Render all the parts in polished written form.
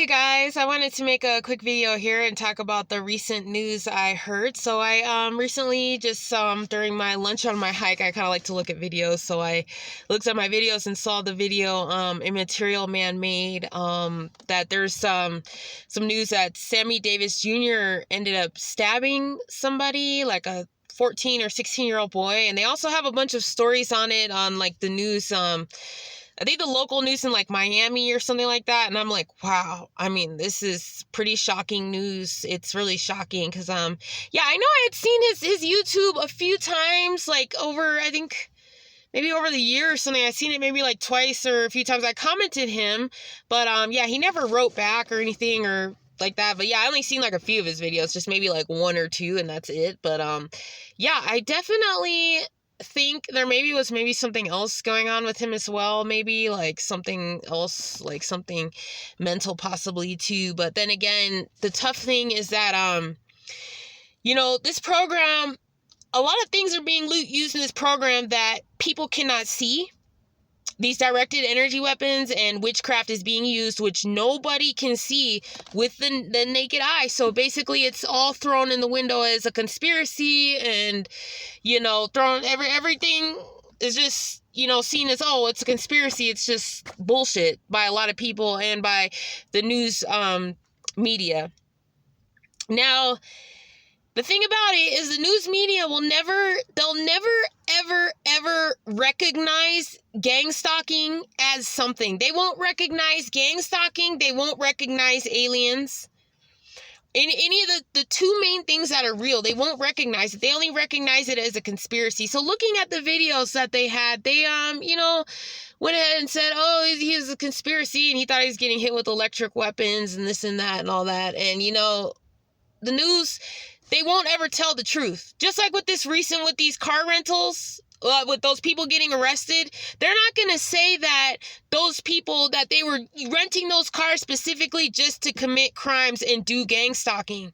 you guys. I wanted to make a quick video here and talk about the recent news I heard. So I recently just during my lunch on my hike, I kind of like to look at videos. So I looked at my videos and saw the video Immaterial Man made that there's some news that Sammy Davis Jr. ended up stabbing somebody, like a 14 or 16-year-old boy, and they also have a bunch of stories on it on like the news, I think the local news in like Miami or something like that. And I'm like, wow, I mean, this is pretty shocking news. It's really shocking because yeah, I know I had seen his YouTube a few times, like over, I think maybe over the year or something. I've seen it maybe like twice or a few times. I commented him, but yeah, he never wrote back or anything or like that. But yeah, I only seen like a few of his videos, just maybe like one or two, and that's it. But yeah, I definitely think there was maybe something else going on with him as well, maybe like something else, like something mental possibly too. But then again, the tough thing is that you know, this program, a lot of things are being used in this program that people cannot see. These directed energy weapons and witchcraft is being used, which nobody can see with the naked eye. So basically it's all thrown in the window as a conspiracy, and, you know, everything is just, you know, seen as, oh, it's a conspiracy. It's just bullshit by a lot of people and by the news media. Now, the thing about it is the news media they'll never, ever recognize gang stalking as something. They won't recognize gang stalking. They won't recognize aliens. Any of the two main things that are real, they won't recognize it. They only recognize it as a conspiracy. So looking at the videos that they had, they, you know, went ahead and said, oh, he was a conspiracy and he thought he was getting hit with electric weapons and this and that and all that. And, you know, the news, they won't ever tell the truth. Just like with these car rentals, with those people getting arrested, they're not going to say that those people, that they were renting those cars specifically just to commit crimes and do gang stalking.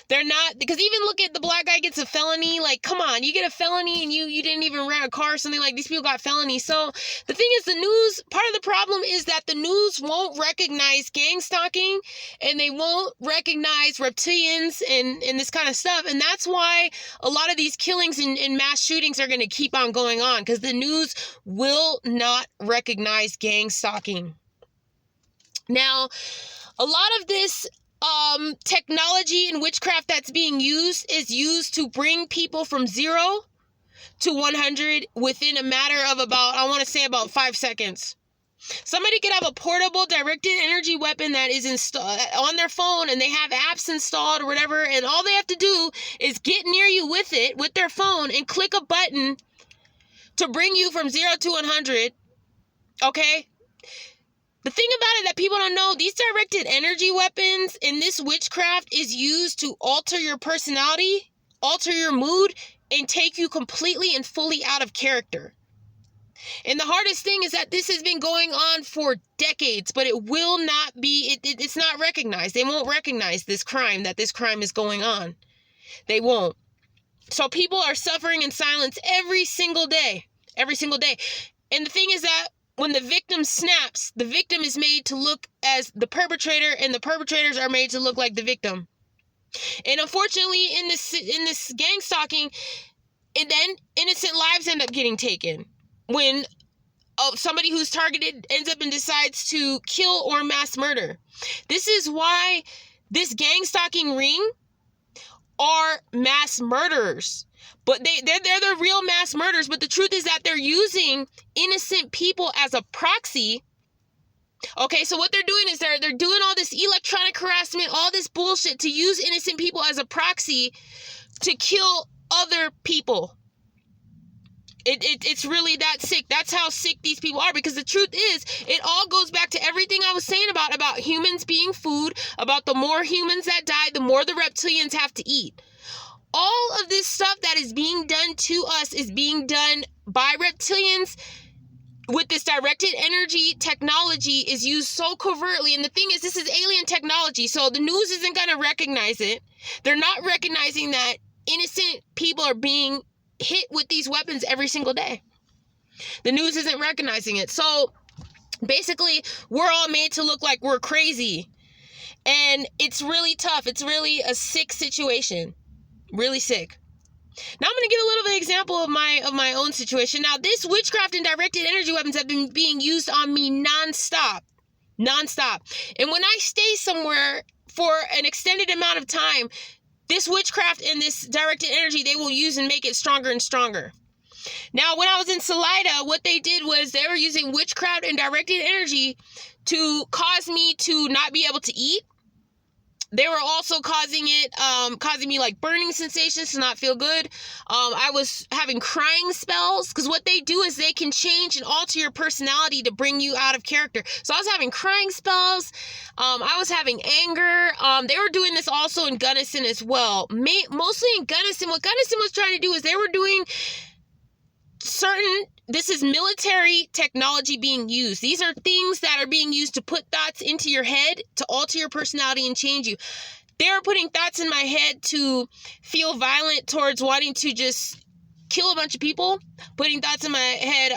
They're not, because even look at the black guy gets a felony. Like, come on, you get a felony and you didn't even rent a car or something. Like, these people got felonies. So the thing is, the news, part of the problem is that the news won't recognize gang stalking and they won't recognize reptilians and this kind of stuff. And that's why a lot of these killings and mass shootings are going to keep on going on, because the news will not recognize gang stalking. Now, a lot of this technology and witchcraft that's being used is used to bring people from 0 to 100 within a matter of about 5 seconds. Somebody could have a portable directed energy weapon that is installed on their phone, and they have apps installed or whatever, and all they have to do is get near you with it, with their phone, and click a button to bring you from 0 to 100, okay? The thing about it that people don't know, these directed energy weapons and this witchcraft is used to alter your personality, alter your mood, and take you completely and fully out of character. And the hardest thing is that this has been going on for decades, but it will not be, it's not recognized. They won't recognize this crime, that this crime is going on. They won't. So people are suffering in silence every single day. Every single day. And the thing is that when the victim snaps, the victim is made to look as the perpetrator, and the perpetrators are made to look like the victim. And unfortunately, in this gang stalking, and then innocent lives end up getting taken when somebody who's targeted ends up and decides to kill or mass murder. This is why this gang stalking ring are mass murderers. But they're the real mass murderers. But the truth is that they're using innocent people as a proxy. Okay, so what they're doing is they're doing all this electronic harassment, all this bullshit to use innocent people as a proxy to kill other people. It's really that sick. That's how sick these people are, because the truth is, it all goes back to everything I was saying about humans being food, about the more humans that die, the more the reptilians have to eat. All of this stuff that is being done to us is being done by reptilians with this directed energy technology is used so covertly. And the thing is, this is alien technology, so the news isn't going to recognize it. They're not recognizing that innocent people are being hit with these weapons every single day. The news isn't recognizing it. So basically, we're all made to look like we're crazy. And it's really tough. It's really a sick situation. Really sick. Now I'm going to give a little bit of example of my own situation. Now, this witchcraft and directed energy weapons have been being used on me nonstop. And when I stay somewhere for an extended amount of time, this witchcraft and this directed energy, they will use and make it stronger and stronger. Now, when I was in Salida, what they did was they were using witchcraft and directed energy to cause me to not be able to eat. They were also causing me like burning sensations, to not feel good. I was having crying spells, because what they do is they can change and alter your personality to bring you out of character. So I was having crying spells. I was having anger. They were doing this also in Gunnison as well. Mostly in Gunnison. What Gunnison was trying to do is they were doing this is military technology being used. These are things that are being used to put thoughts into your head to alter your personality and change you. They were putting thoughts in my head to feel violent towards wanting to just kill a bunch of people. Putting thoughts in my head,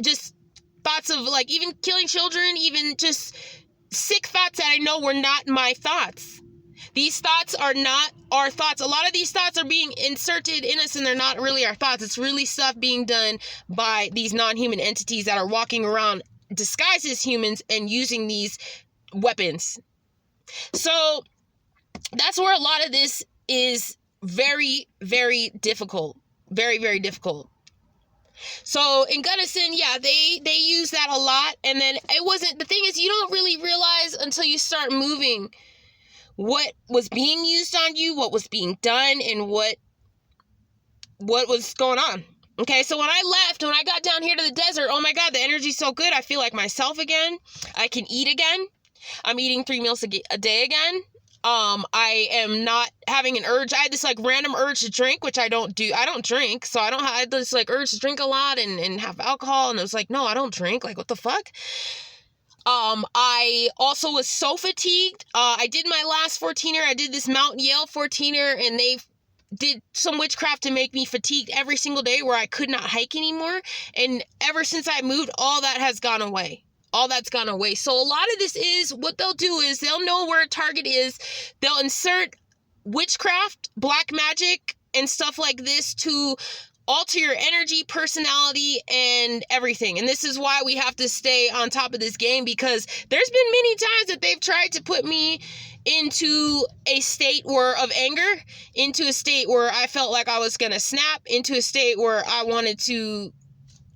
just thoughts of like even killing children, even just sick thoughts that I know were not my thoughts. These thoughts are not our thoughts. A lot of these thoughts are being inserted in us, and they're not really our thoughts. It's really stuff being done by these non-human entities that are walking around disguised as humans and using these weapons. So that's where a lot of this is very, very difficult. Very, very difficult. So in Gunnison, yeah, they use that a lot. And then the thing is, you don't really realize until you start moving what was being used on you, what was being done, and what was going on. Okay, so when I left, when I got down here to the desert, oh my God, the energy's so good. I feel like myself again. I can eat again. I'm eating 3 meals a day again. I am not having an urge. I had this like random urge to drink, which I don't do. I don't drink, so I had this like urge to drink a lot and have alcohol, and it was like, no, I don't drink. Like, what the fuck? I also was so fatigued. I did my last 14er. I did this Mount Yale 14er, and they did some witchcraft to make me fatigued every single day where I could not hike anymore. And ever since I moved, all that has gone away. All that's gone away. So a lot of this is, what they'll do is they'll know where a target is. They'll insert witchcraft, black magic, and stuff like this to alter your energy, personality, and everything. And this is why we have to stay on top of this game, because there's been many times that they've tried to put me into a state of anger, into a state where I felt like I was gonna snap, into a state where I wanted to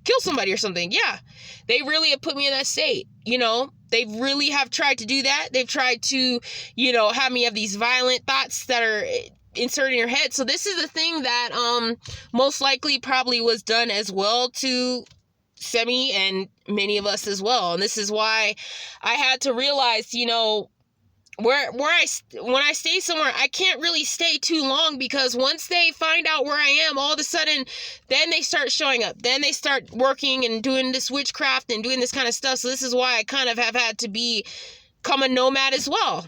kill somebody or something. Yeah, they really have put me in that state. They really have tried to do that. They've tried to, have me have these violent thoughts that are insert in your head. So this is the thing that most likely probably was done as well to Semi and many of us as well. And this is why I had to realize, when I stay somewhere, I can't really stay too long, because once they find out where I am, all of a sudden, then they start showing up. Then they start working and doing this witchcraft and doing this kind of stuff. So this is why I kind of have had to become a nomad as well,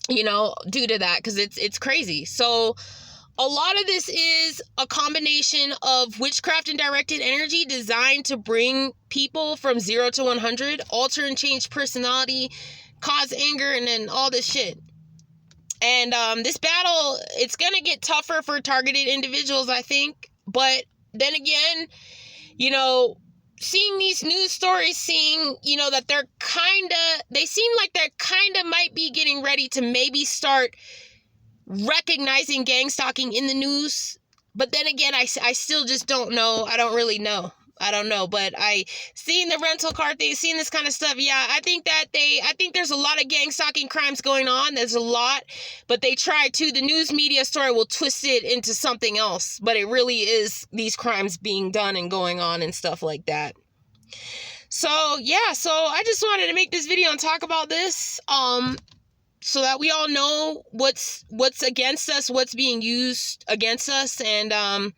due to that, because it's crazy. So a lot of this is a combination of witchcraft and directed energy designed to bring people from 0 to 100, alter and change personality, cause anger, and then all this shit. And this battle, it's gonna get tougher for targeted individuals, I think. But then again, seeing these news stories, seeing, that they seem like they're kind of might be getting ready to maybe start recognizing gang stalking in the news. But then again, I still just don't know. I don't really know. I don't know. But seeing the rental car thing, seeing this kind of stuff, yeah, I think there's a lot of gang stalking crimes going on. There's a lot. But they try to, the news media story will twist it into something else. But it really is these crimes being done and going on and stuff like that. So, yeah, so I just wanted to make this video and talk about this, so that we all know what's against us, what's being used against us. And, the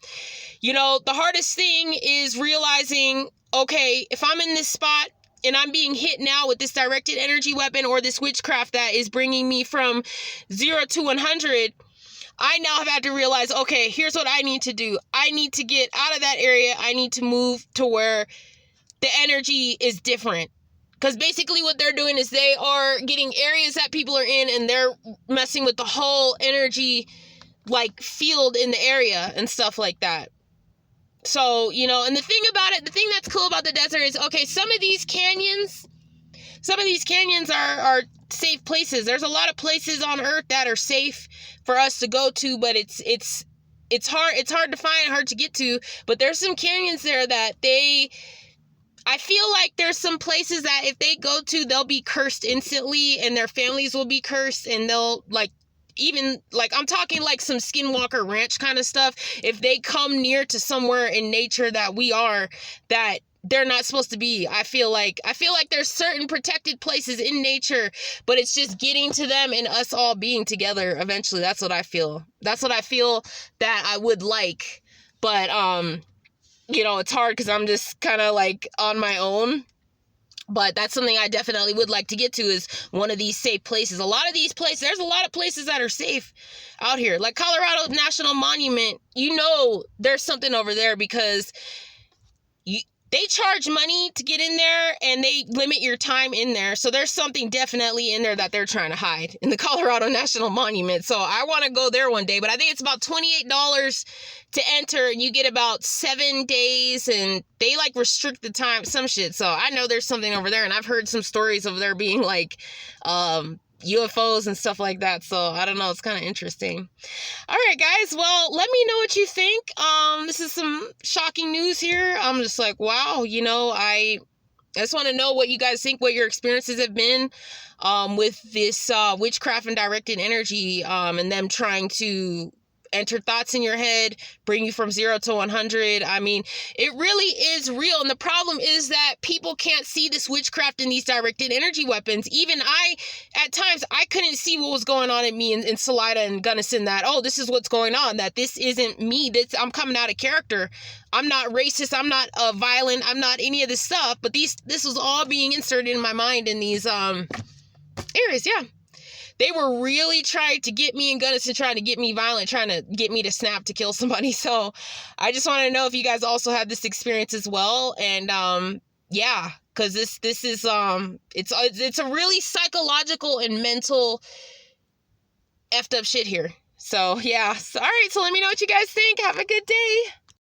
hardest thing is realizing, okay, if I'm in this spot and I'm being hit now with this directed energy weapon or this witchcraft that is bringing me from 0 to 100, I now have had to realize, okay, here's what I need to do. I need to get out of that area. I need to move to where the energy is different. Because basically what they're doing is they are getting areas that people are in, and they're messing with the whole energy, like, field in the area and stuff like that. So, you know, and the thing that's cool about the desert is, okay, some of these canyons are safe places. There's a lot of places on Earth that are safe for us to go to, but it's hard to find, hard to get to. But there's some canyons there that I feel like there's some places that if they go to, they'll be cursed instantly, and their families will be cursed, and they'll, like, even, like, I'm talking like some Skinwalker Ranch kind of stuff. If they come near to somewhere in nature that that they're not supposed to be, I feel like there's certain protected places in nature, but it's just getting to them and us all being together eventually. That's what I feel that I would like. But, you know, it's hard because I'm just kind of like on my own. But that's something I definitely would like to get to, is one of these safe places. A lot of these places, there's a lot of places that are safe out here. Like Colorado National Monument, you know there's something over there because they charge money to get in there, and they limit your time in there. So there's something definitely in there that they're trying to hide in the Colorado National Monument. So I want to go there one day, but I think it's about $28 to enter, and you get about 7 days, and they like restrict the time, some shit. So I know there's something over there, and I've heard some stories of there being like UFOs and stuff like that. So I don't know, it's kind of interesting. All right, guys, well, let me know what you think. This is some shocking news here. I'm just like, wow, you know, I just want to know what you guys think, what your experiences have been with this witchcraft and directed energy, and them trying to enter thoughts in your head, bring you from 0 to 100. I mean, it really is real. And the problem is that people can't see this witchcraft and these directed energy weapons. Even at times, I couldn't see what was going on in me in Salida and Gunnison, that, oh, this is what's going on, that this isn't me. I'm coming out of character. I'm not racist. I'm not violent. I'm not any of this stuff. But this was all being inserted in my mind in these areas. Yeah. They were really trying to get me in Gunnison, trying to get me violent, trying to get me to snap to kill somebody. So I just want to know if you guys also have this experience as well. And yeah, because this is it's a really psychological and mental effed up shit here. So yeah. All right. So let me know what you guys think. Have a good day.